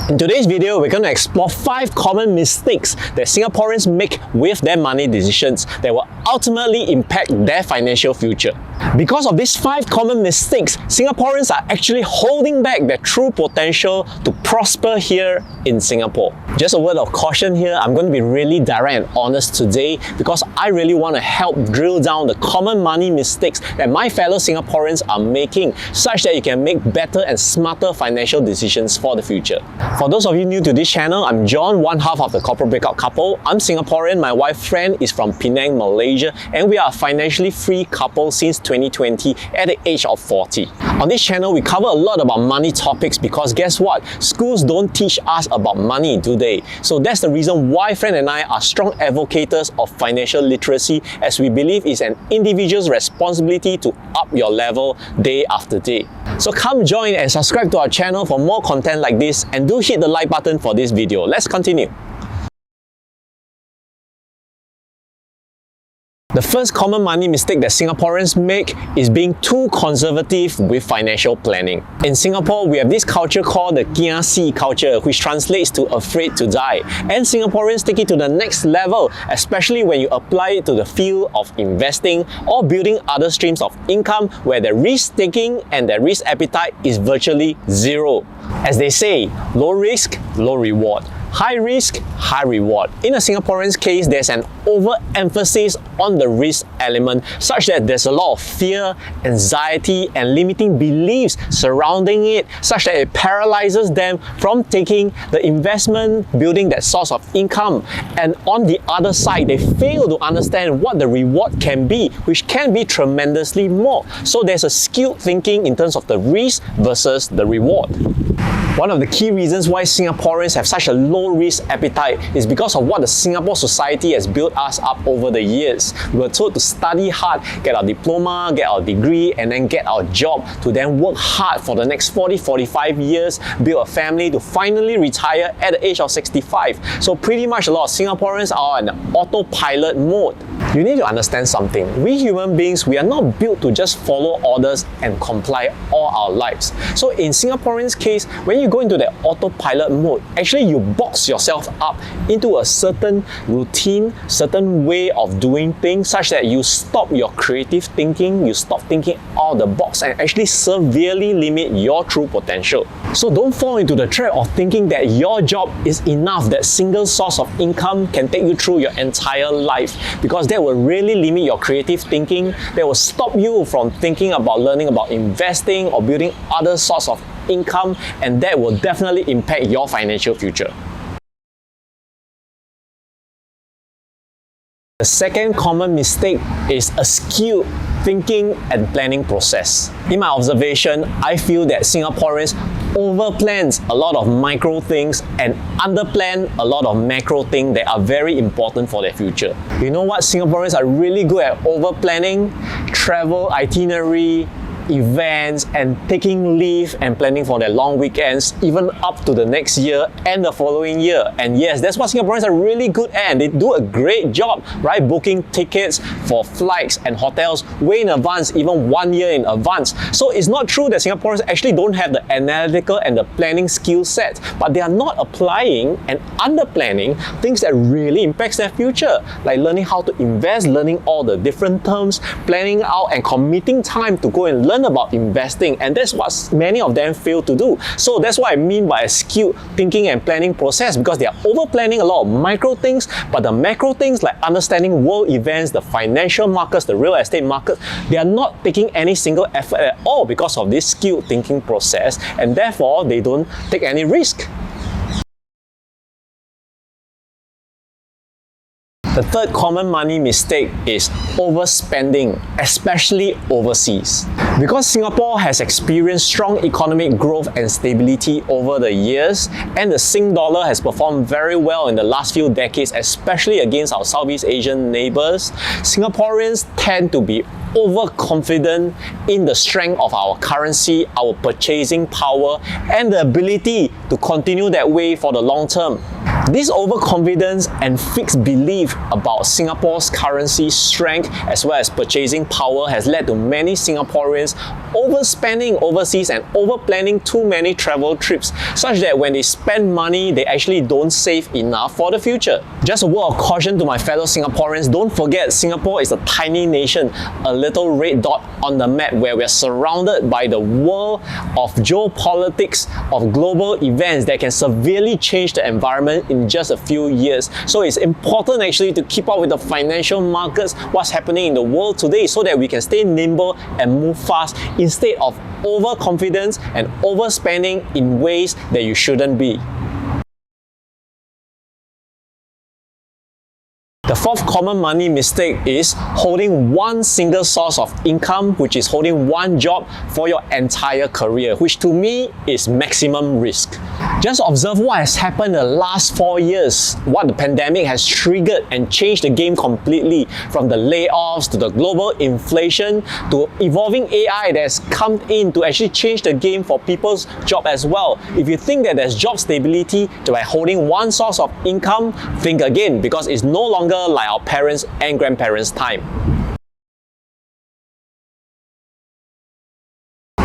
In today's video, we're going to explore 5 common mistakes that Singaporeans make with their money decisions that will ultimately impact their financial future. Because of these 5 common mistakes, Singaporeans are actually holding back their true potential to prosper here in Singapore. Just a word of caution here, I'm going to be really direct and honest today because I really want to help drill down the common money mistakes that my fellow Singaporeans are making such that you can make better and smarter financial decisions for the future. For those of you new to this channel, I'm John, one half of the Corporate Breakout Couple. I'm Singaporean, my wife Fran is from Penang, Malaysia, and we are a financially free couple since 2020 at the age of 40. On this channel, we cover a lot about money topics because guess what? Schools don't teach us about money, do they? So that's the reason why Fran and I are strong advocates of financial literacy, as we believe it's an individual's responsibility to up your level day after day. So come join and subscribe to our channel for more content like this, and do hit the like button for this video. Let's continue. The first common money mistake that Singaporeans make is being too conservative with financial planning. In Singapore, we have this culture called the kia si culture, which translates to afraid to die. And Singaporeans take it to the next level, especially when you apply it to the field of investing or building other streams of income where the risk-taking and the risk appetite is virtually zero. As they say, low risk, low reward. High risk, high reward. In a Singaporean's case, there's an overemphasis on the risk element such that there's a lot of fear, anxiety, and limiting beliefs surrounding it, such that it paralyzes them from taking the investment, building that source of income. And on the other side, they fail to understand what the reward can be, which can be tremendously more. So there's a skewed thinking in terms of the risk versus the reward. One of the key reasons why Singaporeans have such a low risk appetite is because of what the Singapore society has built us up over the years. We were told to study hard, get our diploma, get our degree, and then get our job, to then work hard for the next 40-45 years, build a family to finally retire at the age of 65. So pretty much a lot of Singaporeans are in autopilot mode. You need to understand something. We human beings, we are not built to just follow orders and comply all our lives. So in Singaporeans' case, when you go into that autopilot mode, actually you box yourself up into a certain routine, certain way of doing things, such that you stop your creative thinking, you stop thinking out of the box, and actually severely limit your true potential. So don't fall into the trap of thinking that your job is enough, that single source of income can take you through your entire life, because that will really limit your creative thinking. That will stop you from thinking about learning about investing or building other sorts of income, and that will definitely impact your financial future. The second common mistake is a skewed thinking and planning process. In my observation, I feel that Singaporeans overplan a lot of micro things and underplan a lot of macro things that are very important for their future. You know what Singaporeans are really good at overplanning? Travel itinerary, events, and taking leave and planning for their long weekends, even up to the next year and the following year. And yes, that's what Singaporeans are really good at, and they do a great job, right? Booking tickets for flights and hotels way in advance, even 1 year in advance. So it's not true that Singaporeans actually don't have the analytical and the planning skill set, but they are not applying and under-planning things that really impacts their future, like learning how to invest, learning all the different terms, planning out and committing time to go and learn about investing, and that's what many of them fail to do. So that's what I mean by a skewed thinking and planning process, because they are over planning a lot of micro things, but the macro things like understanding world events, the financial markets, the real estate market, they are not taking any single effort at all because of this skewed thinking process, and therefore they don't take any risk. The third common money mistake is overspending, especially overseas. Because Singapore has experienced strong economic growth and stability over the years, and the Sing dollar has performed very well in the last few decades, especially against our Southeast Asian neighbors, Singaporeans tend to be overconfident in the strength of our currency, our purchasing power, and the ability to continue that way for the long term. This overconfidence and fixed belief about Singapore's currency strength as well as purchasing power has led to many Singaporeans overspending overseas and overplanning too many travel trips, such that when they spend money, they actually don't save enough for the future. Just a word of caution to my fellow Singaporeans, don't forget Singapore is a tiny nation, a little red dot on the map where we're surrounded by the world of geopolitics, of global events that can severely change the environment in just a few years. So it's important actually to keep up with the financial markets, what's happening in the world today, so that we can stay nimble and move fast instead of overconfidence and overspending in ways that you shouldn't be. The fourth common money mistake is holding one single source of income, which is holding one job for your entire career, which to me is maximum risk. Just observe what has happened in the last 4 years, what the pandemic has triggered and changed the game completely, from the layoffs to the global inflation to evolving AI that has come in to actually change the game for people's job as well. If you think that there's job stability by holding one source of income, think again, because it's no longer like our parents' and grandparents' time.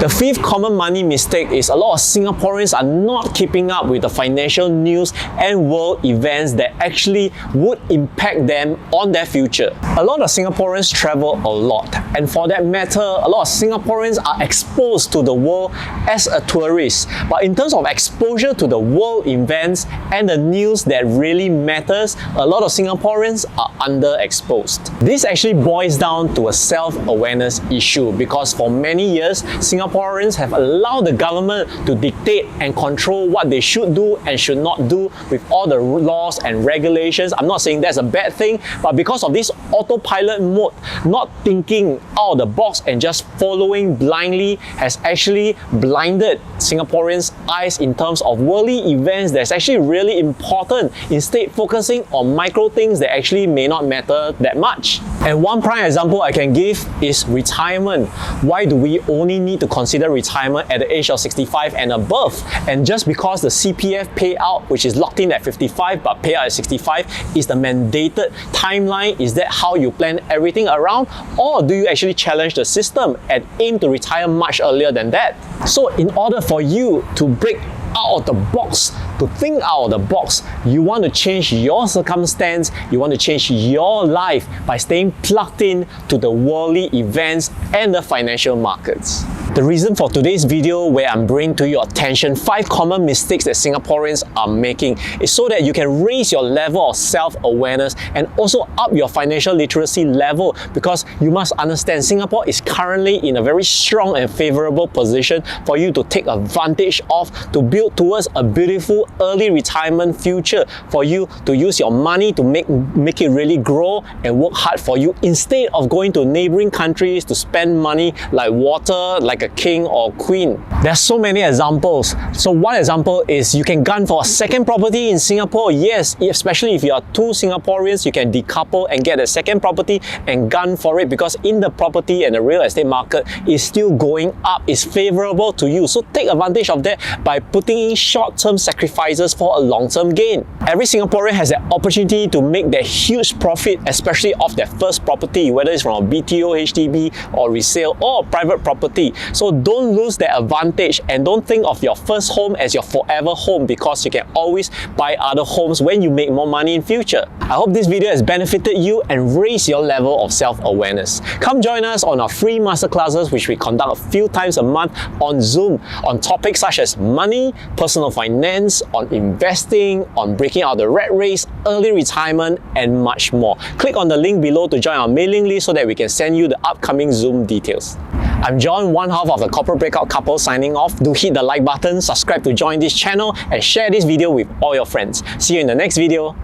The fifth common money mistake is a lot of Singaporeans are not keeping up with the financial news and world events that actually would impact them on their future. A lot of Singaporeans travel a lot, and for that matter, a lot of Singaporeans are exposed to the world as a tourist. But in terms of exposure to the world events and the news that really matters, a lot of Singaporeans are underexposed. This actually boils down to a self-awareness issue, because for many years, Singaporeans have allowed the government to dictate and control what they should do and should not do with all the laws and regulations. I'm not saying that's a bad thing, but because of this autopilot mode, not thinking out of the box and just following blindly has actually blinded Singaporeans' eyes in terms of worldly events that's actually really important, instead focusing on micro things that actually may not matter that much. And one prime example I can give is retirement. Why do we only need to consider retirement at the age of 65 and above? And just because the CPF payout, which is locked in at 55 but payout at 65, is the mandated timeline, is that how you plan everything around? Or do you actually challenge the system and aim to retire much earlier than that? So in order for you to break out of the box, to think out of the box, you want to change your circumstance, you want to change your life by staying plugged in to the worldly events and the financial markets. The reason for today's video, where I'm bringing to your attention 5 common mistakes that Singaporeans are making, is so that you can raise your level of self-awareness and also up your financial literacy level, because you must understand Singapore is currently in a very strong and favorable position for you to take advantage of, to build towards a beautiful early retirement future, for you to use your money to make it really grow and work hard for you, instead of going to neighboring countries to spend money like water, like a king or queen. There are so many examples. So one example is you can gun for a second property in Singapore. Yes, especially if you are 2 Singaporeans, you can decouple and get a second property and gun for it, because in the property and the real estate market is still going up, is favorable to you. So take advantage of that by putting in short-term sacrifices for a long-term gain. Every Singaporean has that opportunity to make that huge profit, especially off their first property, whether it's from a BTO, HDB or resale or private property. So don't lose that advantage, and don't think of your first home as your forever home, because you can always buy other homes when you make more money in future. I hope this video has benefited you and raised your level of self-awareness. Come join us on our free masterclasses, which we conduct a few times a month on Zoom, on topics such as money, personal finance, on investing, on breaking out the rat race, early retirement, and much more. Click on the link below to join our mailing list so that we can send you the upcoming Zoom details. I'm John, one half of the Corporate Breakout Couple, signing off. Do hit the like button, subscribe to join this channel, and share this video with all your friends. See you in the next video.